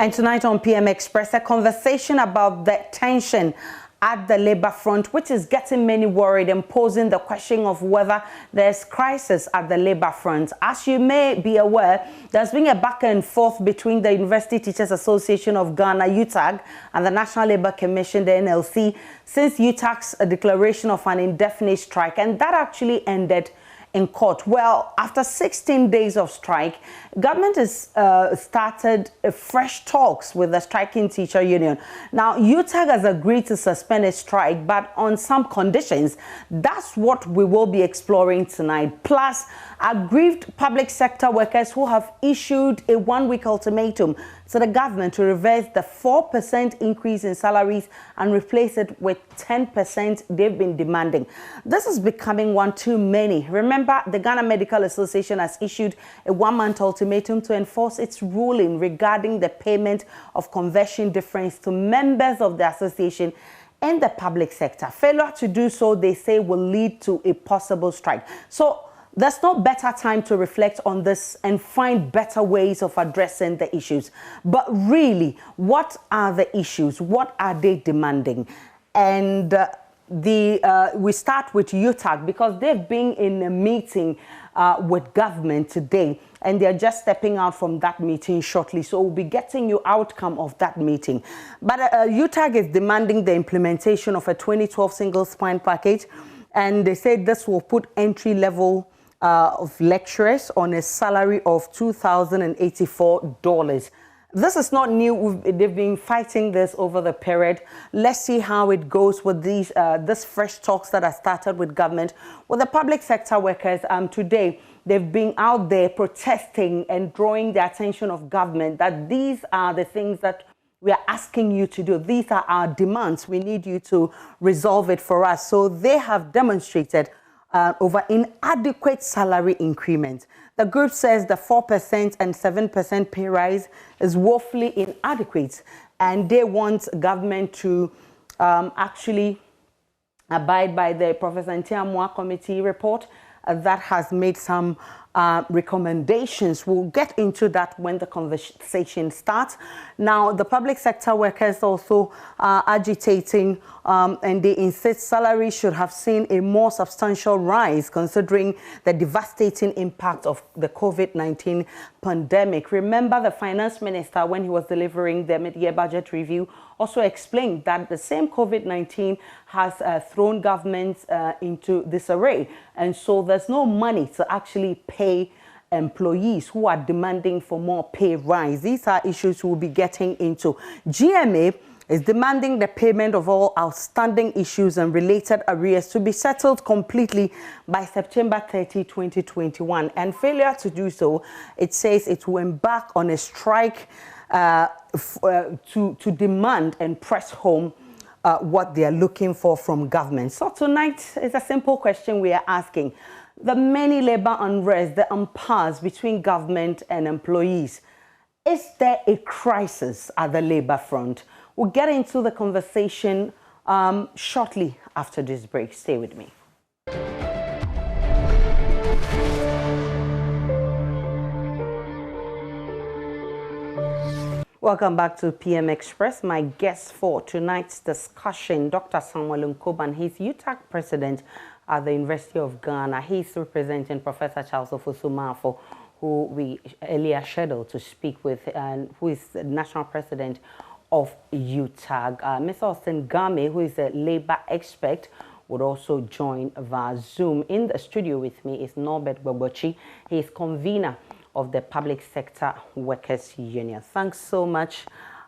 And tonight on PM Express, a conversation about the tension at the labor front, which is getting many worried and posing the question of whether there's crisis at the labor front. As you may be aware, there's been a back and forth between the University Teachers Association of Ghana, UTAG, and the National Labour Commission, the NLC, since UTAG's declaration of an indefinite strike, and that actually ended in court. Well, after 16 days of strike, government has started fresh talks with the striking teacher union. Now, UTAG has agreed to suspend its strike, but on some conditions. That's what we will be exploring tonight. Plus, aggrieved public sector workers who have issued a one-week ultimatum to the government to reverse the 4% increase in salaries and replace it with 10% they've been demanding. This is becoming one too many. Remember, the Ghana Medical Association has issued a one-month ultimatum to enforce its ruling regarding the payment of conversion difference to members of the association and the public sector. Failure to do so, they say, will lead to a possible strike. So there's no better time to reflect on this and find better ways of addressing the issues. But really, what are the issues? What are they demanding? And we start with UTAG because they've been in a meeting with government today, and they're just stepping out from that meeting shortly. So we'll be getting you outcome of that meeting. But UTAG is demanding the implementation of a 2012 single spine package, and they said this will put entry level of lecturers on a salary of $2,084. This is not new. They've been fighting this over the period. Let's see how it goes with these this fresh talks that are started with government. With the public sector workers, today they've been out there protesting and drawing the attention of government that these are the things that we are asking you to do. These are our demands. We need you to resolve it for us. So they have demonstrated over inadequate salary increment. The group says the 4% and 7% pay rise is woefully inadequate, and they want government to actually abide by the Professor Ntiamwa Committee report that has made some recommendations. We'll get into that when the conversation starts. Now, the public sector workers also are agitating and they insist salaries should have seen a more substantial rise considering the devastating impact of the COVID-19 pandemic. Remember, the finance minister, when he was delivering the mid-year budget review, also explained that the same COVID-19 has thrown governments into disarray. And so there's no money to actually pay employees who are demanding for more pay rise. These are issues we'll be getting into. GMA is demanding the payment of all outstanding issues and related arrears to be settled completely by September 30, 2021. And failure to do so, it says it will embark on a strike to demand and press home what they are looking for from government. So tonight is a simple question we are asking. The many labor unrest, the impasse between government and employees, is there a crisis at the labor front? We'll get into the conversation shortly after this break. Stay with me. Welcome back to PM Express. My guest for tonight's discussion, Dr. Samuel Nkoban. He's UTAG president at the University of Ghana. He's representing Professor Charles Ofusumafo, who we earlier scheduled to speak with, and who is the national president of UTAG. Mr. Austin Game, who is a labor expert, would also join via Zoom. In the studio with me is Norbert Gbagbochi. He is convener of the Public Sector Workers Union. Thanks so much,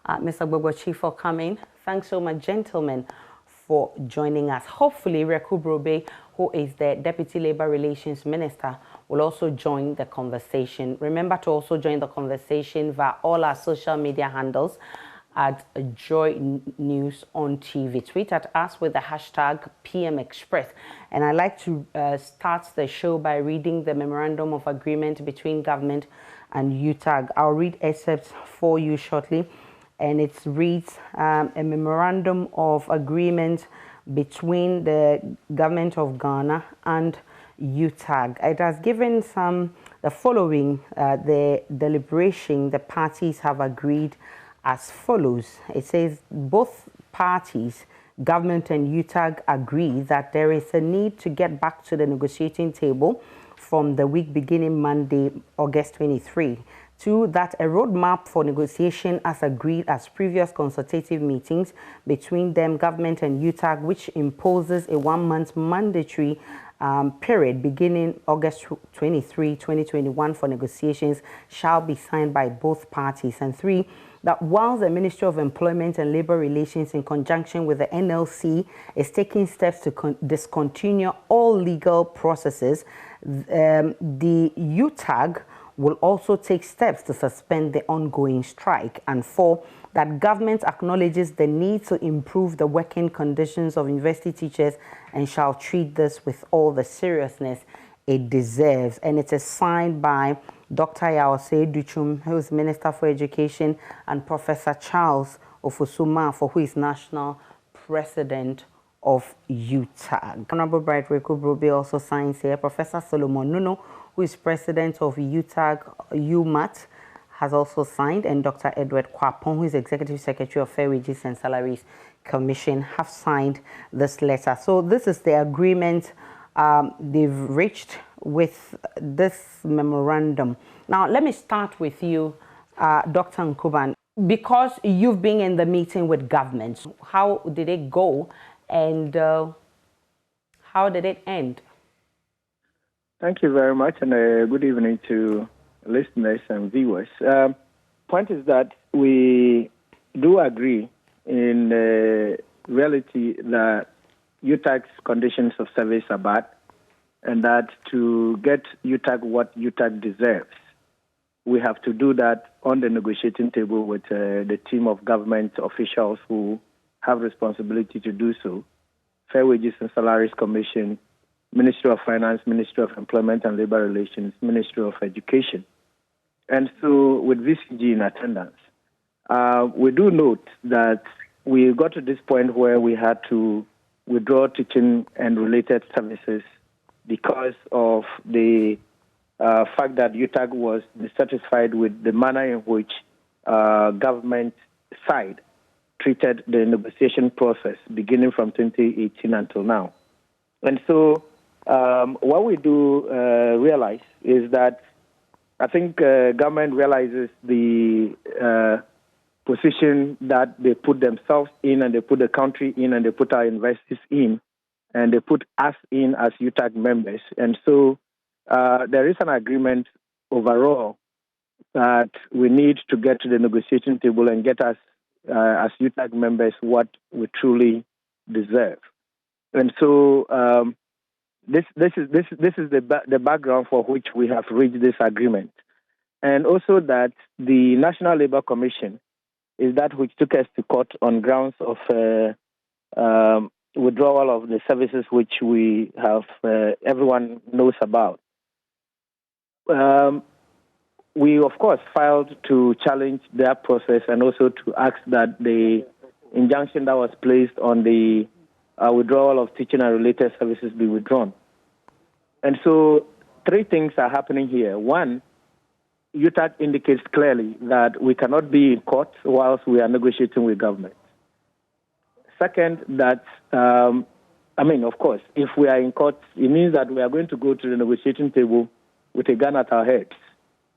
Mr. Gbagbochi, for coming. Thanks so much, gentlemen, for joining us. Hopefully, Reku Brobe, who is the Deputy Labor Relations Minister, will also join the conversation. Remember to also join the conversation via all our social media handles at JoyNews on TV. Tweet at us with the hashtag PM Express. And I'd like to start the show by reading the memorandum of agreement between government and UTAG. I'll read excerpts for you shortly. And it reads a memorandum of agreement between the government of Ghana and UTAG. It has given the following, the deliberation the parties have agreed as follows. It says both parties, government and UTAG, agree that there is a need to get back to the negotiating table from the week beginning Monday, August 23. Two, that a roadmap for negotiation as agreed as previous consultative meetings between them, government and UTAG, which imposes a 1-month mandatory period beginning August 23, 2021 for negotiations shall be signed by both parties. And three, that while the Ministry of Employment and Labor Relations in conjunction with the NLC is taking steps to discontinue all legal processes, the UTAG will also take steps to suspend the ongoing strike. And four, that government acknowledges the need to improve the working conditions of university teachers and shall treat this with all the seriousness it deserves. And it is signed by Dr. Yaosei Duchum, who is Minister for Education, and Professor Charles Ofusuma, who is National President of UTAG. Honorable Bright Reku Brobe also signs here. Professor Solomon Nuno, who is President of UTAG UMAT, has also signed, and Dr. Edward Kwapon, who is Executive Secretary of Fair Wages and Salaries Commission, have signed this letter. So this is the agreement they've reached with this memorandum. Now, let me start with you, Dr. Nkuban. Because you've been in the meeting with governments, how did it go, and how did it end? Thank you very much, and good evening to listeners and viewers. Point is that we do agree in reality that UTAG's conditions of service are bad, and that to get UTAG what UTAG deserves, we have to do that on the negotiating table with the team of government officials who have responsibility to do so: Fair Wages and Salaries Commission, Ministry of Finance, Ministry of Employment and Labor Relations, Ministry of Education. And so with VCG in attendance, we do note that we got to this point where we had to withdraw teaching and related services because of the fact that UTAG was dissatisfied with the manner in which government side treated the negotiation process beginning from 2018 until now. And so what we do realize is that I think government realizes the position that they put themselves in, and they put the country in, and they put our investors in, and they put us in as UTAG members. And so there is an agreement overall that we need to get to the negotiation table and get us as UTAG members what we truly deserve. And so this is the background for which we have reached this agreement, and also that the National Labour Commission is that which took us to court on grounds of withdrawal of the services which we have everyone knows about. We of course filed to challenge their process and also to ask that the injunction that was placed on the withdrawal of teaching and related services be withdrawn. And so three things are happening here. One, UTAG indicates clearly that we cannot be in court whilst we are negotiating with government. Second, that, of course, if we are in court, it means that we are going to go to the negotiating table with a gun at our heads.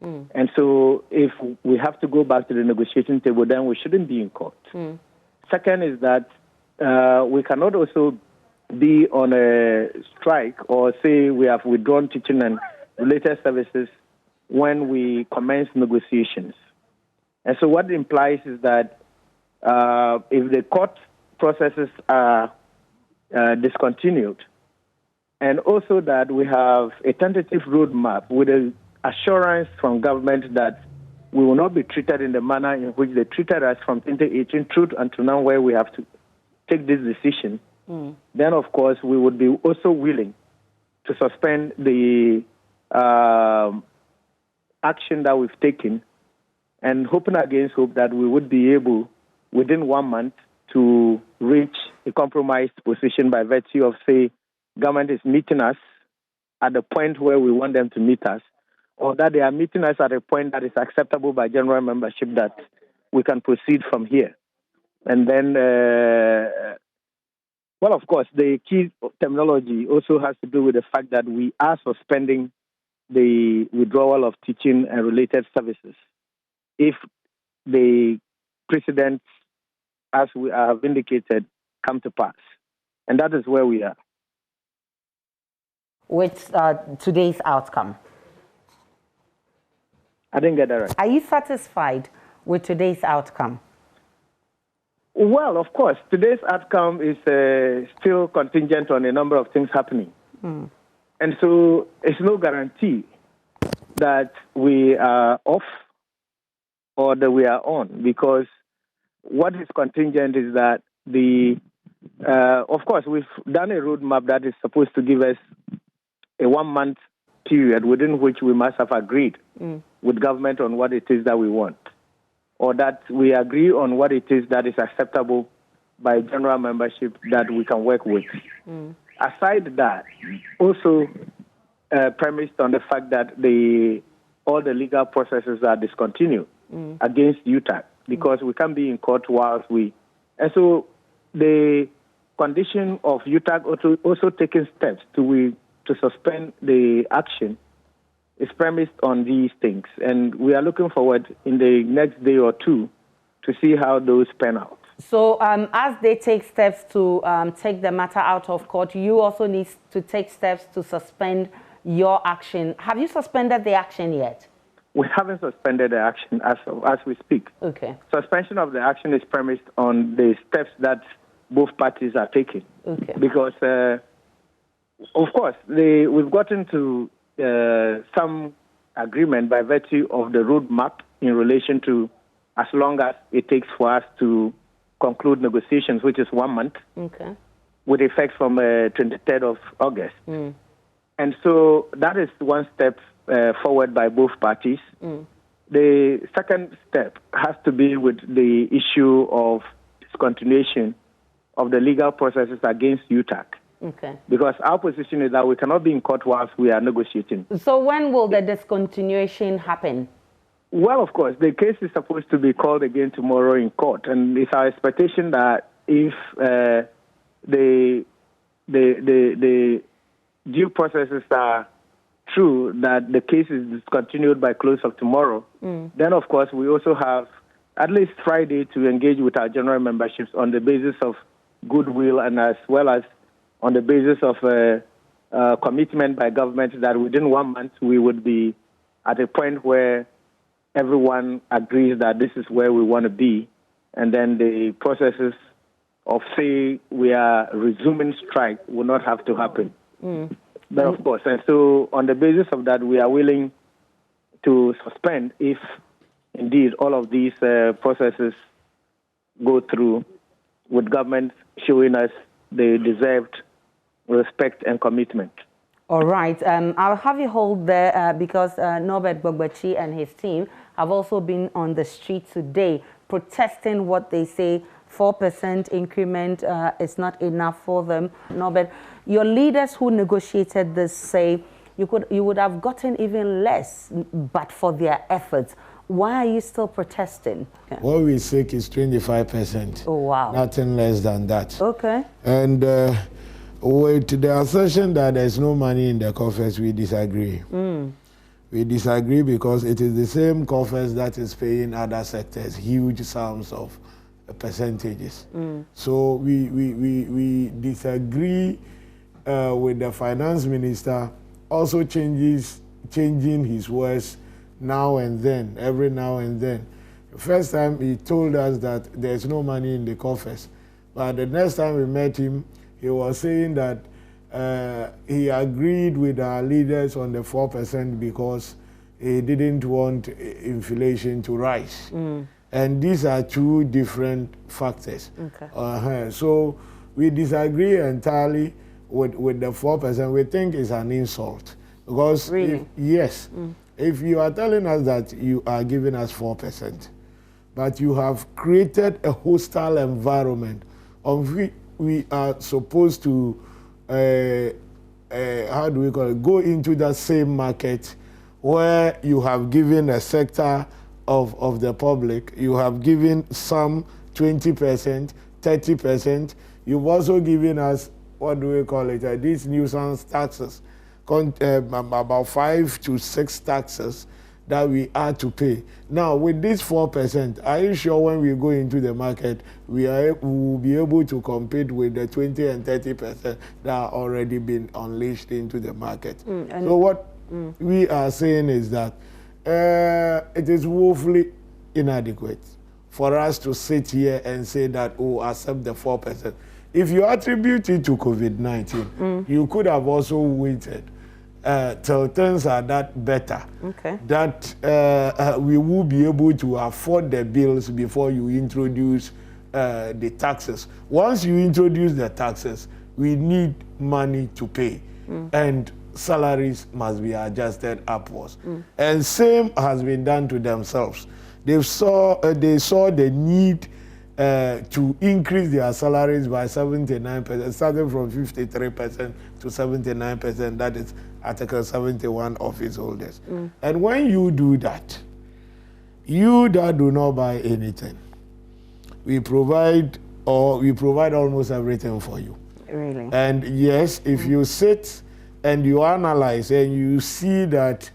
And so if we have to go back to the negotiating table, then we shouldn't be in court. Second is that we cannot also be on a strike or say we have withdrawn teaching and related services when we commence negotiations. And so what it implies is that if the court processes are discontinued, and also that we have a tentative roadmap with an assurance from government that we will not be treated in the manner in which they treated us from 2018 through until now, where we have to take this decision, then of course we would be also willing to suspend the action that we've taken, and hoping against hope that we would be able within 1 month to reach a compromised position by virtue of, say, government is meeting us at the point where we want them to meet us, or that they are meeting us at a point that is acceptable by general membership, that we can proceed from here. And then, well, of course, the key terminology also has to do with the fact that we are suspending the withdrawal of teaching and related services if the precedents, as we have indicated, come to pass. And that is where we are. With today's outcome? I didn't get that right. Are you satisfied with today's outcome? Well, of course, today's outcome is still contingent on a number of things happening. And so it's no guarantee that we are off or that we are on, because what is contingent is that of course, we've done a roadmap that is supposed to give us a 1-month period within which we must have agreed with government on what it is that we want, or that we agree on what it is that is acceptable by general membership that we can work with. Aside that, also premised on the fact that all the legal processes are discontinued against UTAC, because we can't be in court whilst we... And so the condition of UTAC also taking steps to suspend the action is premised on these things. And we are looking forward in the next day or two to see how those pan out. So as they take steps to take the matter out of court, you also need to take steps to suspend your action. Have you suspended the action yet? We haven't suspended the action as we speak. Okay. Suspension of the action is premised on the steps that both parties are taking. Okay. Because, of course, we've gotten to some agreement by virtue of the roadmap in relation to as long as it takes for us to conclude negotiations, which is 1 month, with effect from 23rd of August. And so that is one step forward by both parties. The second step has to be with the issue of discontinuation of the legal processes against UTAC. Because our position is that we cannot be in court whilst we are negotiating. So when will the discontinuation happen? Well, of course, the case is supposed to be called again tomorrow in court, and it's our expectation that if the due processes are true, that the case is discontinued by close of tomorrow, then, of course, we also have at least Friday to engage with our general memberships on the basis of goodwill and as well as on the basis of commitment by government that within 1 month we would be at a point where everyone agrees that this is where we want to be, and then the processes of, say, we are resuming strike will not have to happen. But of course, and so on the basis of that, we are willing to suspend if indeed all of these processes go through, with government showing us the deserved respect and commitment. All right. I'll have you hold there because Norbert Gbagbachi and his team have also been on the street today protesting what they say 4% increment is not enough for them. Norbert, your leaders who negotiated this say you would have gotten even less but for their efforts. Why are you still protesting? What we seek is 25%. Oh, wow. Nothing less than that. Okay. And with the assertion that there's no money in the coffers, we disagree. We disagree because it is the same coffers that is paying other sectors huge sums of percentages. So we disagree with the finance minister also changing his words now and then, every now and then. The first time he told us that there's no money in the coffers, but the next time we met him, he was saying that he agreed with our leaders on the 4% because he didn't want inflation to rise. And these are two different factors. So we disagree entirely with the 4%. We think it's an insult. Because, really? If you are telling us that you are giving us 4%, but you have created a hostile environment of which we are supposed to, how do we call it, go into that same market where you have given a sector of the public. You have given some 20%, 30%. You've also given us, what do we call it, these nuisance taxes, about 5 to 6 taxes that we are to pay. Now, with this 4%, are you sure when we go into the market, we will be able to compete with the 20 and 30% that are already been unleashed into the market? So what we are saying is that it is woefully inadequate for us to sit here and say that, oh, accept the 4%. If you attribute it to COVID-19, you could have also waited till things are that better, that we will be able to afford the bills before you introduce the taxes. Once you introduce the taxes, we need money to pay, and salaries must be adjusted upwards. And same has been done to themselves. They saw the need to increase their salaries by 79%, starting from 53% to 79%. That is Article 71 office holders. And when you do that, you that do not buy anything, we provide almost everything for you. Really? And yes, if you sit and you analyze and you see that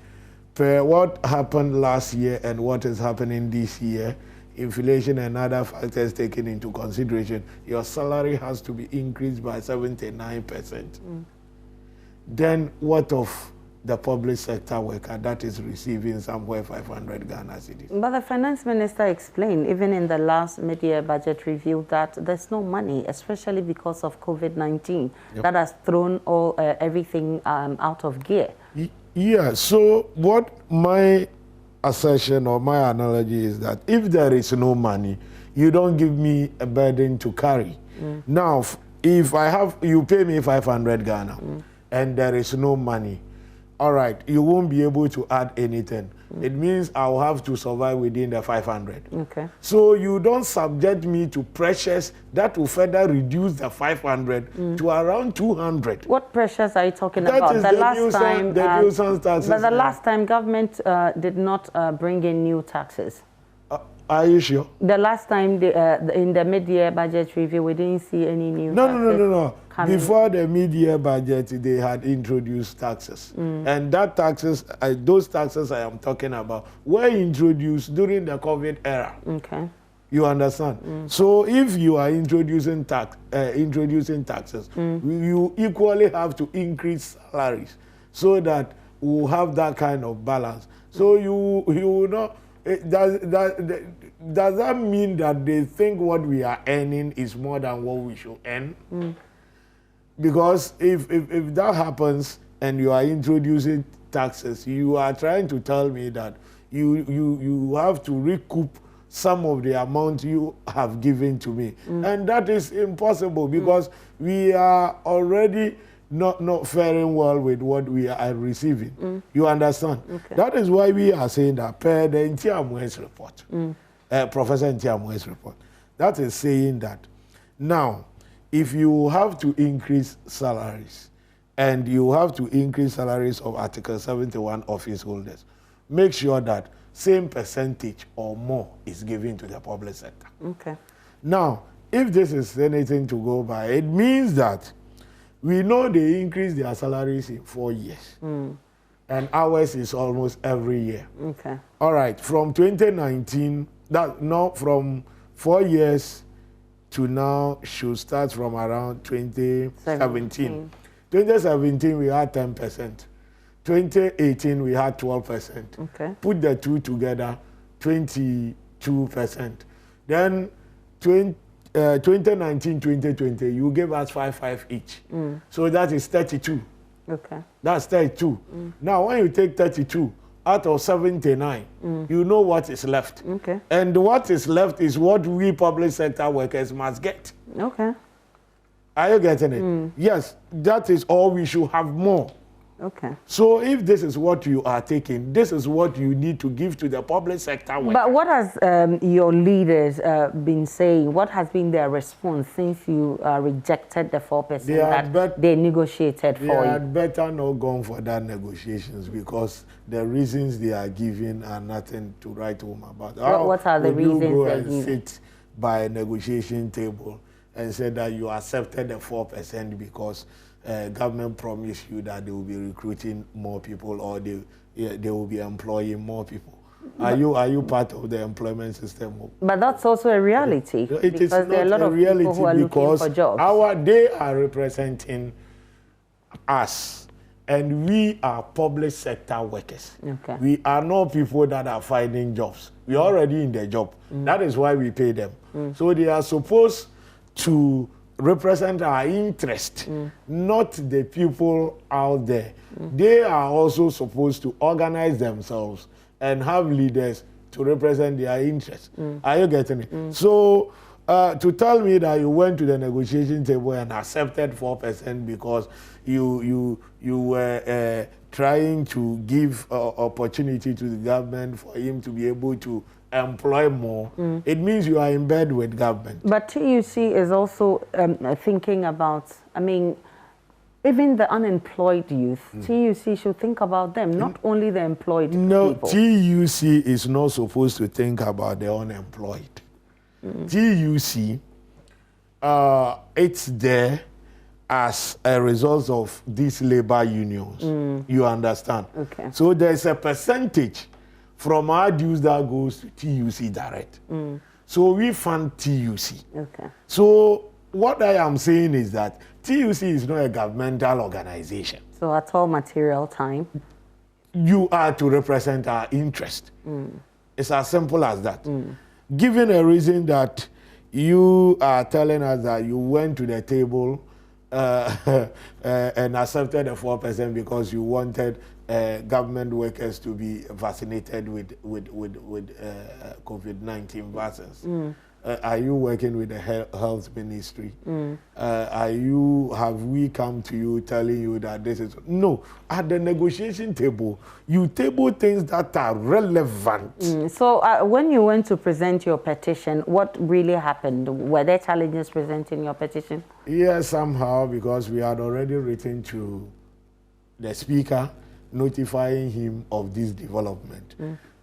per what happened last year and what is happening this year, inflation and other factors taken into consideration, your salary has to be increased by 79%. Then what of the public sector worker that is receiving somewhere 500 Ghana cedis? But the finance minister explained, even in the last mid-year budget review, that there's no money, especially because of COVID-19, that has thrown everything out of gear. Yeah, so what my assertion or my analogy is that if there is no money, you don't give me a burden to carry. Now, if you pay me 500 Ghana and there is no money, all right, you won't be able to add anything. It means I'll have to survive within the 500. Okay. So you don't subject me to pressures that will further reduce the 500 to around 200. What pressures are you talking about? That is the nuisance taxes. But the last time government did not bring in new taxes. Are you sure? The last time in the mid-year budget review, we didn't see any new taxes. No. Before the mid-year budget, they had introduced taxes. And that taxes, those taxes I am talking about, were introduced during the COVID era. Okay. You understand? So if you are introducing taxes, you equally have to increase salaries so that we'll have that kind of balance. So you will not. Does that mean that they think what we are earning is more than what we should earn? Because if that happens and you are introducing taxes, you are trying to tell me that you have to recoup some of the amount you have given to me. And that is impossible because we are already not faring well with what we are receiving. You understand? Okay. That is why we are saying that per the Ntiamue's report, Professor Ntiamue's report, that is saying that now, if you have to increase salaries, and you have to increase salaries of Article 71 office holders, make sure that same percentage or more is given to the public sector. Okay. Now, if this is anything to go by, it means that we know they increase their salaries in 4 years. And ours is almost every year. Okay. All right, from 2019, from 4 years to now should start from around 2017. 2017, we had 10%. 2018, we had 12%. Okay. Put the two together, 22%. Then 2019, 2020, you gave us 5 each. So that is 32. Okay. That's 32. Now, when you take 32 out of 79, you know what is left. Okay. And what is left is what we public sector workers must get. Okay. Are you getting it? Yes, that is all. We should have more. Okay. So if this is what you are taking, this is what you need to give to the public sector worker. But what has your leaders been saying? What has been their response since you rejected the 4% that they negotiated for you? They had better not gone for that negotiations, because the reasons they are giving are nothing to write home about. What are the reasons they're giving? You go and sit by a negotiation table and say that you accepted the 4% because government promised you that they will be recruiting more people, or they will be employing more people. Are you part of the employment system? But that's also a reality. It is not there are a lot of people who are looking for jobs. They are representing us, and we are public sector workers. Okay. We are not people that are finding jobs. We are already in the job. That is why we pay them. So they are supposed to represent our interest, not the people out there. They are also supposed to organize themselves and have leaders to represent their interests. Are you getting it? So to tell me that you went to the negotiation table and accepted 4% because you were trying to give opportunity to the government for him to be able to employ more, it means you are in bed with government. But TUC is also thinking about, I mean, even the unemployed youth, TUC should think about them, not only the employed people. No, TUC is not supposed to think about the unemployed. TUC, it's there as a result of these labor unions. You understand? Okay. So there's a percentage from our dues that goes to TUC direct. So we fund TUC. Okay. So what I am saying is that TUC is not a governmental organization. So at all material time, you are to represent our interest. It's as simple as that. Given a reason that you are telling us that you went to the table and accepted the 4% because you wanted government workers to be vaccinated with COVID-19 vaccines. Are you working with the health ministry? Have we come to you telling you that this is... No, at the negotiation table, you table things that are relevant. So when you went to present your petition, what really happened? Were there challenges presenting your petition? Yes, somehow, because we had already written to the speaker notifying him of this development.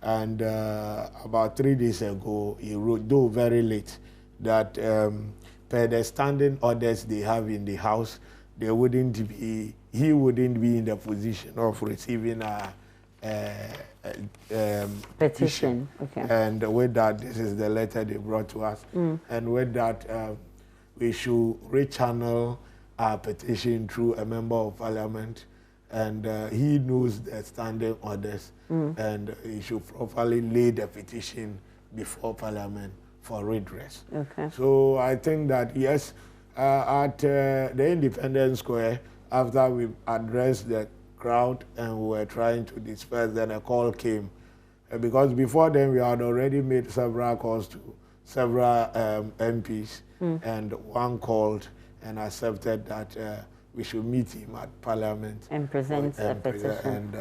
And about 3 days ago, he wrote, though very late, that per the standing orders they have in the House, he wouldn't be in the position of receiving a petition. Okay. And with that, this is the letter they brought to us. And with that, we should rechannel our petition through a member of parliament, and he knows the standing orders, and he should properly lay the petition before Parliament for redress. Okay. So I think that, yes, at the Independence Square, after we addressed the crowd and we were trying to disperse, then a call came. Because before then, we had already made several calls to several MPs, and one called and accepted that we should meet him at Parliament and present a petition. And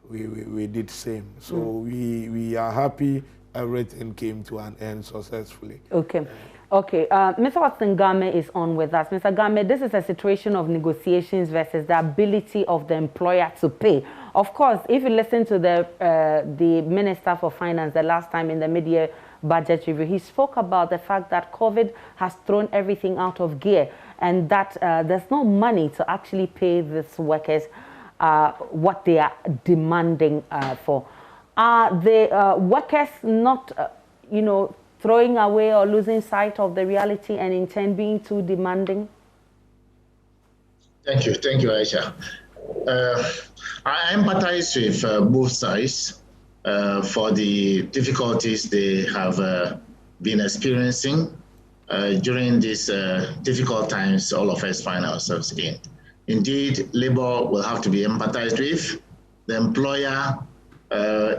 we did the same. So we are happy everything came to an end successfully. Okay. Okay. Mr. Watson Game is on with us. Mr. Game, this is a situation of negotiations versus the ability of the employer to pay. Of course, if you listen to the Minister for Finance the last time in the mid-year budget review, he spoke about the fact that COVID has thrown everything out of gear, and that there's no money to actually pay these workers what they are demanding for. Are the workers not, throwing away or losing sight of the reality and in turn being too demanding? Thank you, Aisha. I empathize with both sides for the difficulties they have been experiencing during these difficult times all of us find ourselves in. Indeed, labor will have to be empathized with. The employer,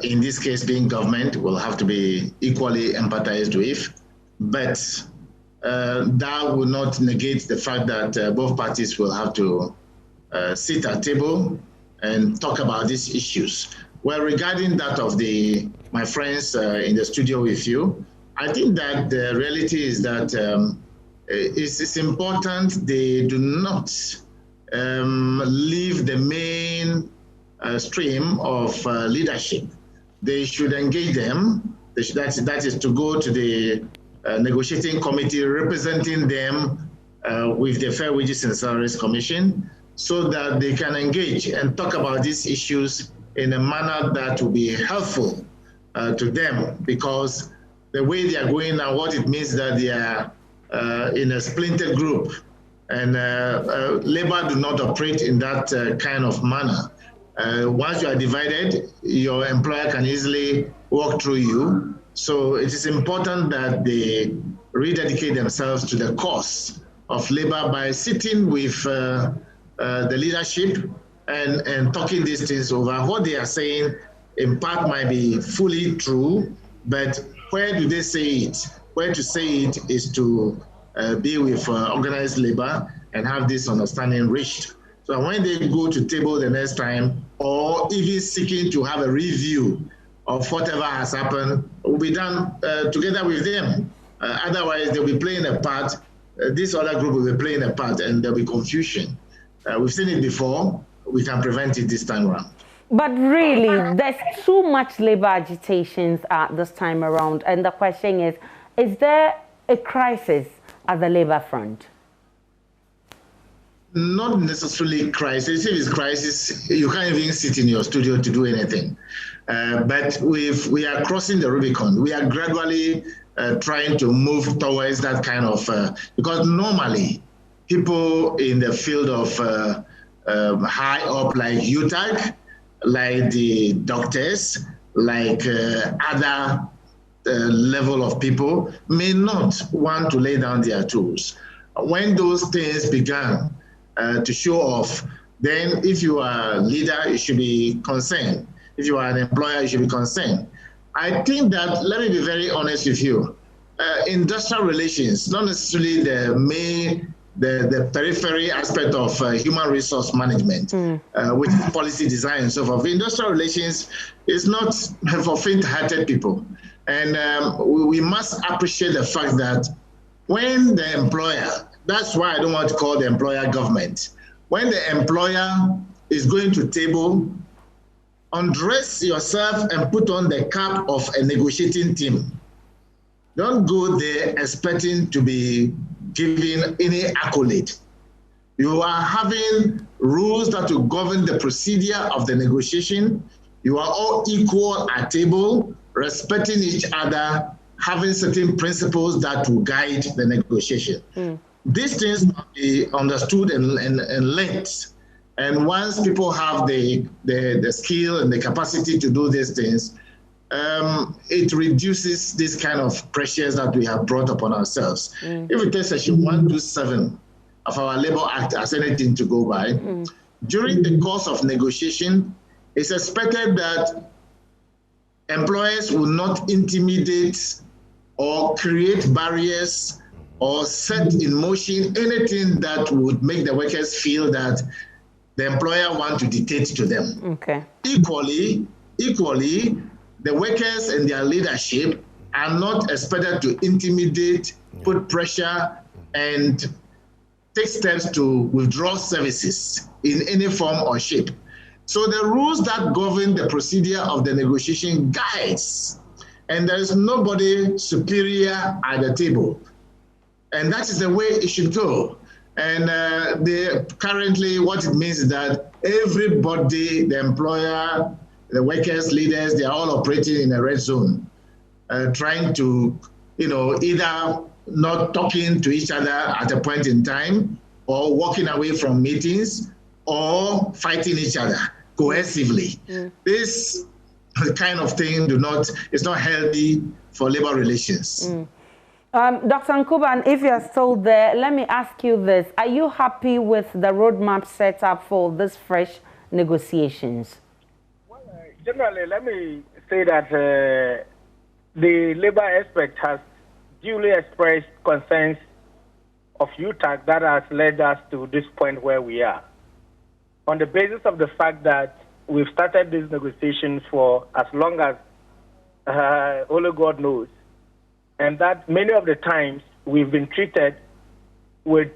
in this case being government, will have to be equally empathized with. But that will not negate the fact that both parties will have to sit at table and talk about these issues. Well, regarding that of my friends in the studio with you, I think that the reality is that it's important they do not leave the main stream of leadership. They should engage them. That is to go to the negotiating committee representing them with the Fair Wages and Salaries Commission, so that they can engage and talk about these issues in a manner that will be helpful to them, because the way they are going now, what it means that they are in a splintered group, and labor do not operate in that kind of manner. Once you are divided, your employer can easily walk through you. So it is important that they rededicate themselves to the cause of labor by sitting with the leadership and talking these things over. What they are saying in part might be fully true, but where do they say it? Where to say it is to be with organized labor and have this understanding reached. So when they go to table the next time, or even seeking to have a review of whatever has happened, will be done together with them. Otherwise, they'll be playing a part. This other group will be playing a part, and there'll be confusion. We've seen it before. We can prevent it this time around. But really, there's too much labor agitations this time around. And the question is there a crisis at the labor front? Not necessarily crisis. If it's crisis, you can't even sit in your studio to do anything. But we are crossing the Rubicon. We are gradually trying to move towards that kind of, because normally people in the field of high up, like UTAG, like the doctors, like other level of people, may not want to lay down their tools. When those things began to show off, then if you are a leader, you should be concerned. If you are an employer, you should be concerned. I think that, let me be very honest with you, industrial relations, not necessarily the periphery aspect of human resource management, which is policy design and so forth. Industrial relations is not for faint-hearted people. And we must appreciate the fact that when the employer, that's why I don't want to call the employer government, when the employer is going to table, undress yourself and put on the cap of a negotiating team. Don't go there expecting to be given any accolade. You are having rules that will govern the procedure of the negotiation. You are all equal at table, respecting each other, having certain principles that will guide the negotiation. These things must be understood and linked. And once people have the skill and the capacity to do these things, it reduces this kind of pressures that we have brought upon ourselves. If we take section 127 of our Labour Act as anything to go by, during the course of negotiation, it's expected that employers will not intimidate or create barriers or set in motion anything that would make the workers feel that the employer wants to dictate to them. Okay. Equally, the workers and their leadership are not expected to intimidate, put pressure, and take steps to withdraw services in any form or shape. So the rules that govern the procedure of the negotiation guides, and there is nobody superior at the table. And that is the way it should go. And currently what it means is that everybody, the employer, the workers, leaders, they are all operating in a red zone, trying to, either not talking to each other at a point in time, or walking away from meetings, or fighting each other coercively. This kind of thing is not healthy for labor relations. Dr. Nkuban, if you're still there, let me ask you this. Are you happy with the roadmap set up for this fresh negotiations? Well, generally, let me say that the labor aspect has duly expressed concerns of UTAC that has led us to this point where we are. on the basis of the fact that we've started these negotiations for as long as only God knows, and that many of the times we've been treated with,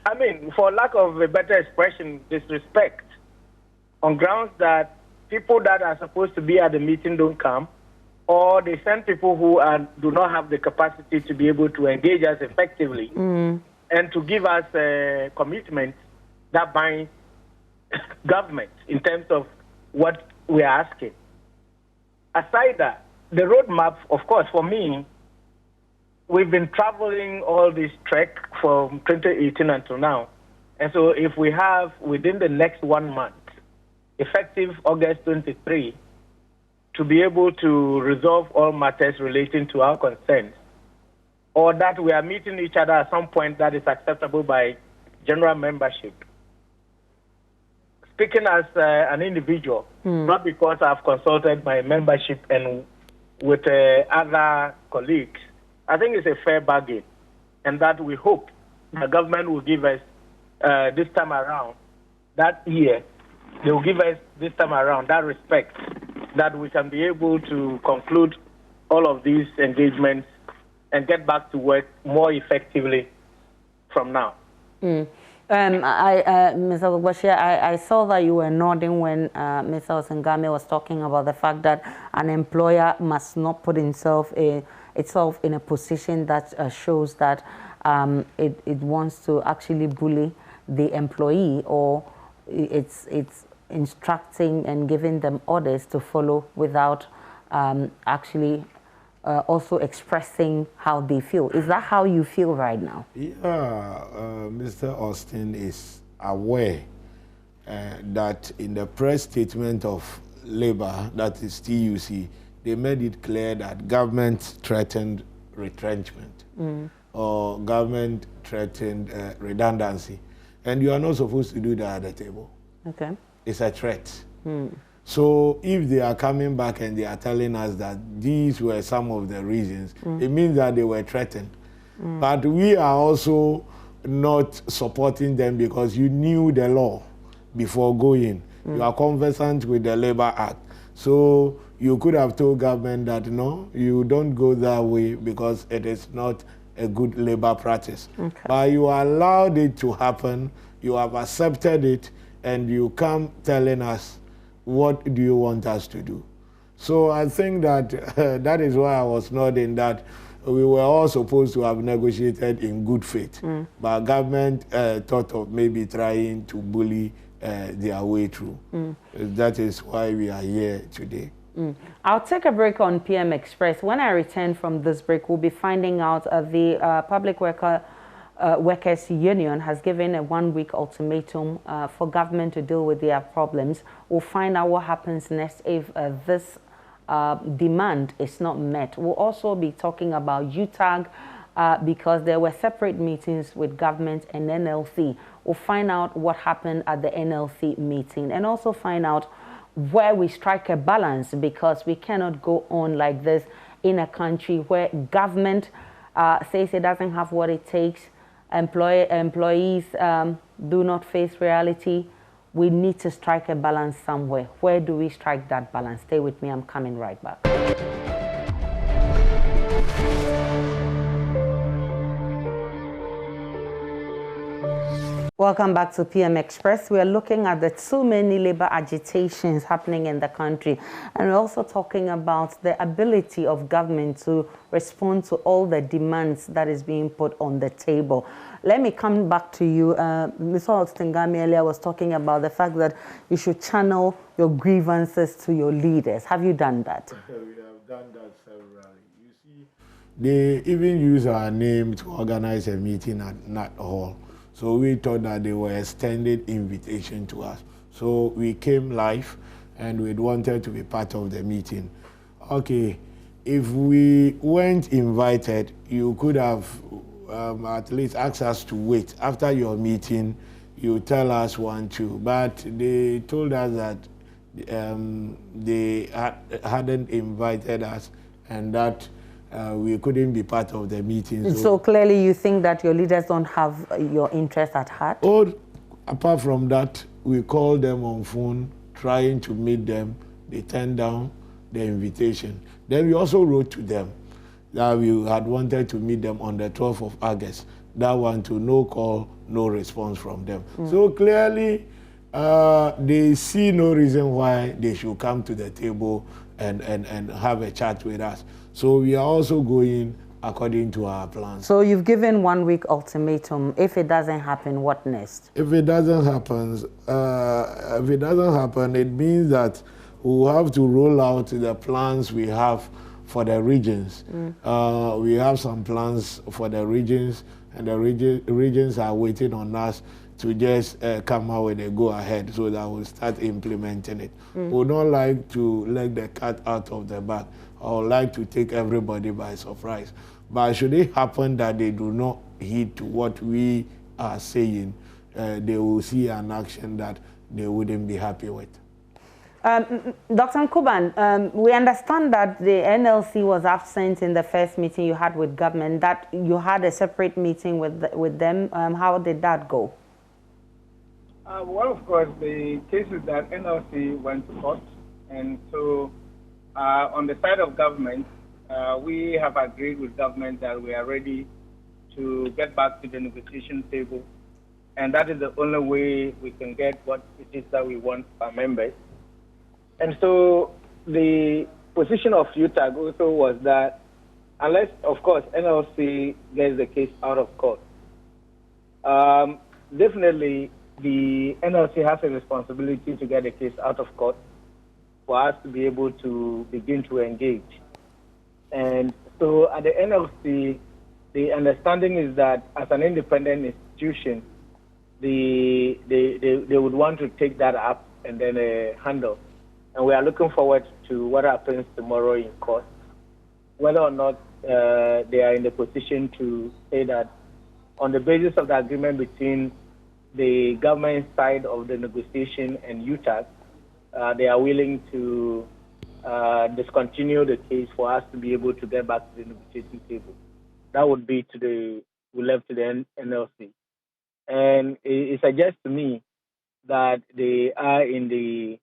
I mean, for lack of a better expression, disrespect, on grounds that people that are supposed to be at the meeting don't come, or they send people who do not have the capacity to be able to engage us effectively and to give us a commitment that binds government in terms of what we are asking. Aside that, the roadmap, of course, for me, we've been traveling all this trek from 2018 until now. And so if we have, within the next 1 month, effective August 23, to be able to resolve all matters relating to our concerns, or that we are meeting each other at some point that is acceptable by general membership. Speaking as an individual, not because I've consulted my membership and with other colleagues, I think it's a fair bargain, and that we hope the government will give us this time around, that year, they will give us this time around that respect, that we can be able to conclude all of these engagements and get back to work more effectively from now. Mr. Ogboshie, I saw that you were nodding when Mr. Osengame was talking about the fact that an employer must not put itself in a position that shows that it wants to actually bully the employee, or it's instructing and giving them orders to follow without actually also expressing how they feel. Is that how you feel right now? Yeah, Mr. Austin is aware that in the press statement of Labour, that is TUC, they made it clear that government threatened retrenchment or government threatened redundancy. And you are not supposed to do that at the table. Okay. It's a threat. So if they are coming back and they are telling us that these were some of the reasons, it means that they were threatened. But we are also not supporting them because you knew the law before going. You are conversant with the Labour Act. So you could have told government that, no, you don't go that way because it is not a good labor practice. Okay. But you allowed it to happen, you have accepted it, and you come telling us, what do you want us to do? So I think that that is why I was nodding that we were all supposed to have negotiated in good faith. But government thought of maybe trying to bully their way through. That is why we are here today. I'll take a break on PM Express. When I return from this break, we'll be finding out the Public Workers Union has given a 1-week ultimatum for government to deal with their problems. We'll find out what happens next if this demand is not met. We'll also be talking about UTAG because there were separate meetings with government and NLC. We'll find out what happened at the NLC meeting and also find out where we strike a balance, because we cannot go on like this in a country where government says it doesn't have what it takes. Employees do not face reality. We need to strike a balance somewhere. Where do we strike that balance? Stay with me. I'm coming right back. Welcome back to PM Express. We are looking at the too many labor agitations happening in the country, and we're also talking about the ability of government to respond to all the demands that is being put on the table. Let me come back to you. Mr. Osengame earlier was talking about the fact that you should channel your grievances to your leaders. Have you done that? We have done that severally. You see, they even use our name to organize a meeting at Nat Hall. So we thought that they were extended invitation to us. So we came live and we wanted to be part of the meeting. Okay, if we weren't invited, you could have at least asked us to wait. After your meeting, you tell us 1, 2. But they told us that they hadn't invited us and that we couldn't be part of the meeting. So clearly you think that your leaders don't have your interest at heart? Oh, apart from that, we call them on phone, trying to meet them. They turned down the invitation. Then we also wrote to them that we had wanted to meet them on the 12th of August. That one to no call, no response from them. So clearly, they see no reason why they should come to the table and have a chat with us. So we are also going according to our plans. So you've given 1 week ultimatum. If it doesn't happen, what next? If it doesn't happen, it means that we'll have to roll out the plans we have for the regions. We have some plans for the regions, and the regions are waiting on us to just come out with a go-ahead so that we'll start implementing it. We would not like to let the cat out of the bag. I would like to take everybody by surprise. But should it happen that they do not heed to what we are saying, they will see an action that they wouldn't be happy with. Dr. Nkuban, we understand that the NLC was absent in the first meeting you had with government, that you had a separate meeting with them. How did that go? Well, of course, the case is that NLC went to court, and so on the side of government, we have agreed with government that we are ready to get back to the negotiation table, and that is the only way we can get what it is that we want our members. And so the position of UTAG also was that unless, of course, NLC gets the case out of court, definitely the NLC has a responsibility to get the case out of court for us to be able to begin to engage. And so at the NLC, the understanding is that as an independent institution, they would want to take that up and then handle. And we are looking forward to what happens tomorrow in court, whether or not they are in the position to say that on the basis of the agreement between the government side of the negotiation and UTAG, they are willing to discontinue the case for us to be able to get back to the negotiating table. That would be we left to the NLC. And it suggests to me that they are in the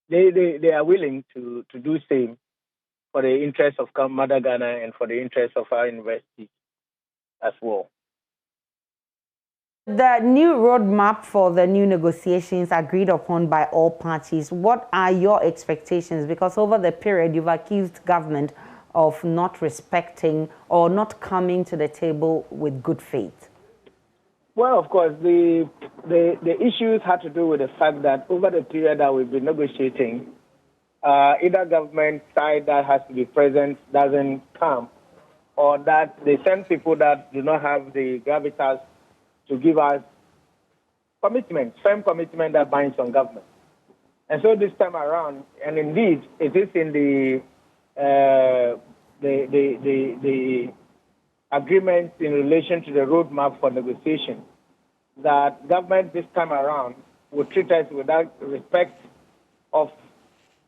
they are willing to do same for the interest of Mother Ghana and for the interest of our universities as well. The new roadmap for the new negotiations agreed upon by all parties, what are your expectations? Because over the period, you've accused government of not respecting or not coming to the table with good faith. Well, of course, the issues had to do with the fact that over the period that we've been negotiating, either government side that has to be present doesn't come, or that they send people that do not have the gravitas to give us commitment, firm commitment that binds on government. And so this time around, and indeed it is in the agreement in relation to the roadmap for negotiation, that government this time around will treat us without respect of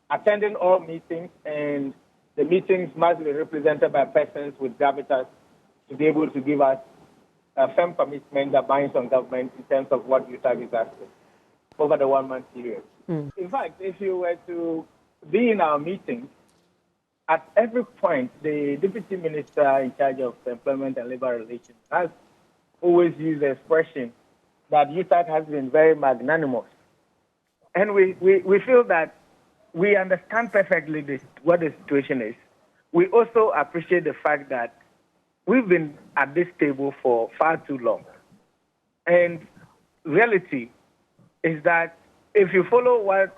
attending all meetings, and the meetings must be represented by persons with gravitas to be able to give us a firm commitment that binds on government in terms of what UTAG is asking over the 1 month period. In fact, if you were to be in our meetings, at every point, the Deputy Minister in charge of Employment and Labor Relations has always used the expression that UTAG has been very magnanimous. And we feel that we understand perfectly what the situation is. We also appreciate the fact that we've been at this table for far too long. And reality is that if you follow what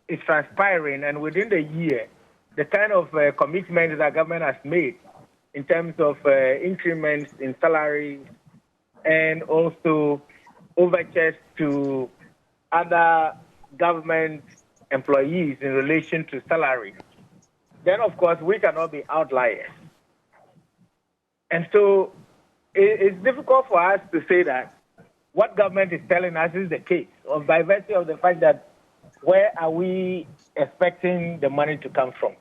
is transpiring, and within the year, the kind of commitments that government has made in terms of increments in salary and also overtures to other government employees in relation to salary, then of course we cannot be outliers. And so it's difficult for us to say that what government is telling us is the case, or by virtue of the fact that where are we expecting the money to come from?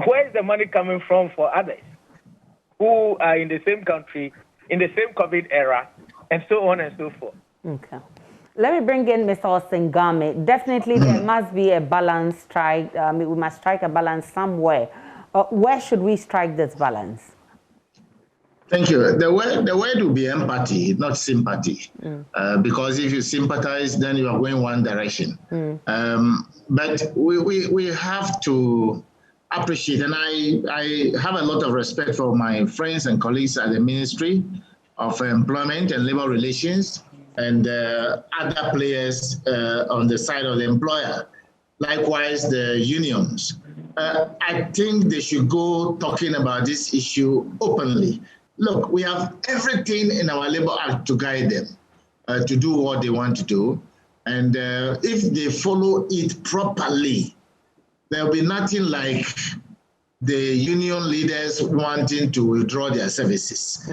Where is the money coming from for others who are in the same country, in the same COVID era, and so on and so forth. Okay. Let me bring in Mr. Osingame. Definitely there must be a balance strike. We must strike a balance somewhere. Where should we strike this balance? Thank you. The word will be empathy, not sympathy. Because if you sympathize, then you are going one direction. But we have to appreciate, and I have a lot of respect for my friends and colleagues at the Ministry of Employment and Labor Relations and other players on the side of the employer. Likewise, the unions. I think they should go talking about this issue openly. Look, we have everything in our Labor Act to guide them to do what they want to do. And if they follow it properly, there'll be nothing like the union leaders wanting to withdraw their services.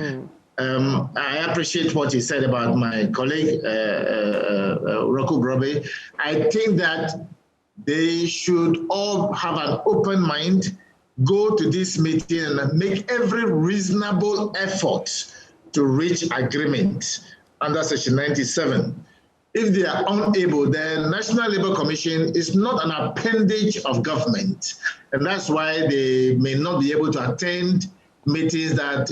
I appreciate what you said about my colleague, Roku Grobe. I think that they should all have an open mind, go to this meeting and make every reasonable effort to reach agreement under Section 97. If they are unable, the National Labour Commission is not an appendage of government. And that's why they may not be able to attend meetings that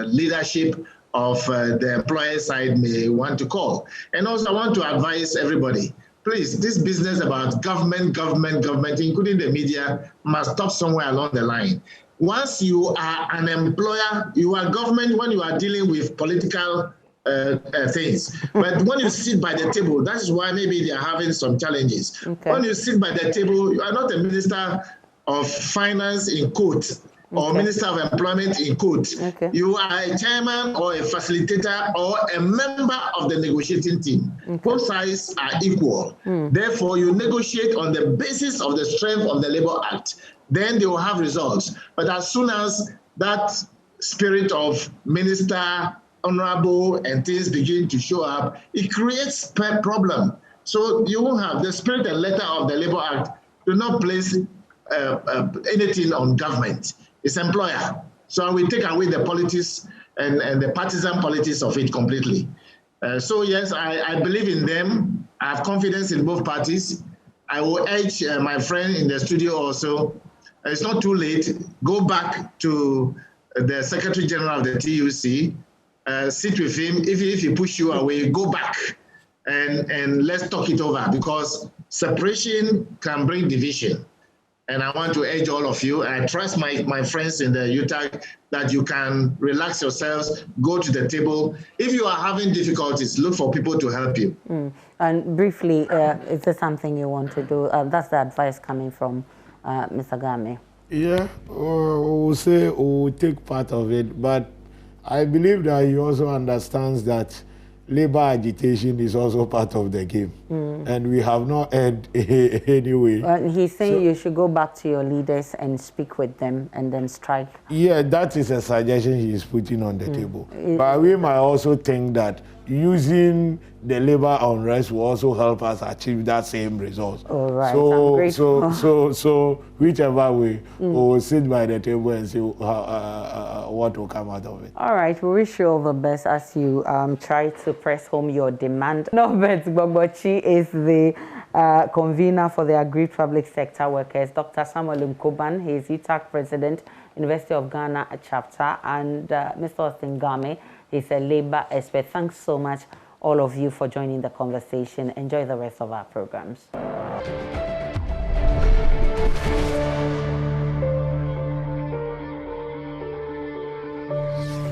leadership of the employer side may want to call. And also I want to advise everybody, please, this business about government, including the media, must stop somewhere along the line. Once you are an employer, you are government when you are dealing with political things. But when you sit by the table, that's why maybe they are having some challenges. Okay. When you sit by the table, you are not a minister of finance in quote, or Minister of Employment in quote. Okay. You are a chairman or a facilitator or a member of the negotiating team. Okay. Both sides are equal. Therefore, you negotiate on the basis of the strength of the Labour Act. Then they will have results. But as soon as that spirit of minister, honorable, and things begin to show up, it creates a problem. So you will have the spirit and letter of the Labour Act do not place anything on government. It's employer. So we take away the politics and the partisan politics of it completely. So yes, I believe in them. I have confidence in both parties. I will urge my friend in the studio also, it's not too late, go back to the Secretary General of the TUC, sit with him. If he push you away, go back and let's talk it over, because separation can bring division. And I want to urge all of you, I trust my friends in the UTAG, that you can relax yourselves, go to the table. If you are having difficulties, look for people to help you. And briefly, is there something you want to do? That's the advice coming from Mr. Game. Yeah, we'll say we'll take part of it, but I believe that he also understands that labor agitation is also part of the game, and we have not heard anyway. He's saying you should go back to your leaders and speak with them and then strike. Yeah, that is a suggestion he is putting on the table. But we might also think that using the labor unrest will also help us achieve that same result. All right. So whichever way, we'll sit by the table and see what will come out of it. All right. We wish you all the best as you try to press home your demand. Norbert Gbogbochi is the convener for the Aggrieved Public Sector Workers. Dr. Samuel Nkoban, he is UTAG President, University of Ghana chapter, and Mr. Austin Game, he's a labor expert. Thanks so much, all of you, for joining the conversation. Enjoy the rest of our programs.